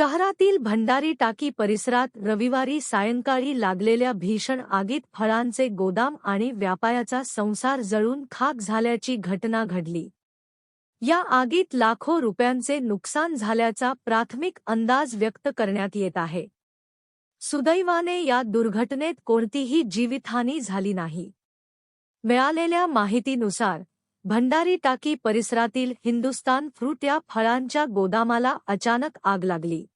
शहरातील भंडारी टाकी परिसरात रविवारी सायंकाळी लागलेल्या भीषण आगीत फळांचे गोदाम आणि व्यापाऱ्याचा संसार जळून खाक झाल्याची घटना घडली. या आगीत लाखो रुपयांचे नुकसान झाल्याचा प्राथमिक अंदाज व्यक्त करण्यात येत आहे. सुदैवाने या दुर्घटनेत कोणतीही जीवितहानी झाली नाही. मिळालेल्या माहितीनुसार भंडारी टाकी परिसरातील हिंदुस्तान फ्रूट या फळांच्या गोदामाला अचानक आग लागली.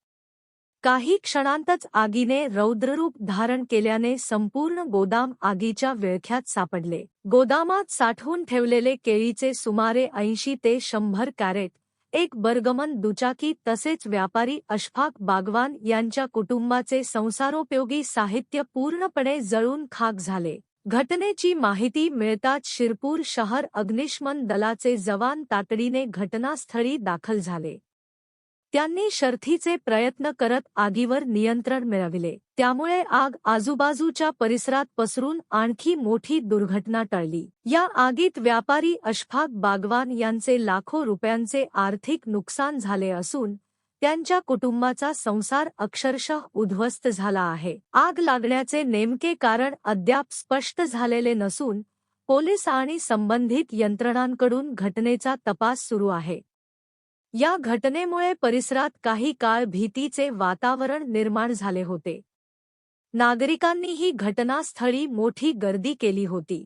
काही क्षणांतच आगीने रौद्ररूप धारण केल्याने संपूर्ण गोदाम आगीच्या विळख्यात सापडले. गोदामात साठवून ठेवलेले केळीचे सुमारे 80 ते 100 कॅरेट, एक बर्गमन दुचाकी तसेच व्यापारी अशफाक बागवान यांच्या कुटुंबाचे संसारोपयोगी साहित्य पूर्णपणे जळून खाक झाले. घटनेची माहिती मिळताच शिरपूर शहर अग्निशमन दलाचे जवान तातडीने घटनास्थळी दाखल झाले. त्यांनी शर्थीचे प्रयत्न करत आगीवर नियंत्रण मिळविले. त्यामुळे आग आजूबाजूच्या परिसरात पसरून आणखी मोठी दुर्घटना टळली. या आगीत व्यापारी अशफाक बागवान यांचे लाखो रुपयांचे आर्थिक नुकसान झाले असून त्यांच्या कुटुंबाचा संसार अक्षरशः उद्ध्वस्त झाला आहे. आग लागण्याचे नेमके कारण अद्याप स्पष्ट झालेले नसून पोलीस आणि संबंधित यंत्रणांकडून घटनेचा तपास सुरू आहे. या घटनेमुळे परिसरात काही काळ भीतीचे वातावरण निर्माण झाले होते. नागरिकांनीही घटनास्थळी मोठी गर्दी केली होती.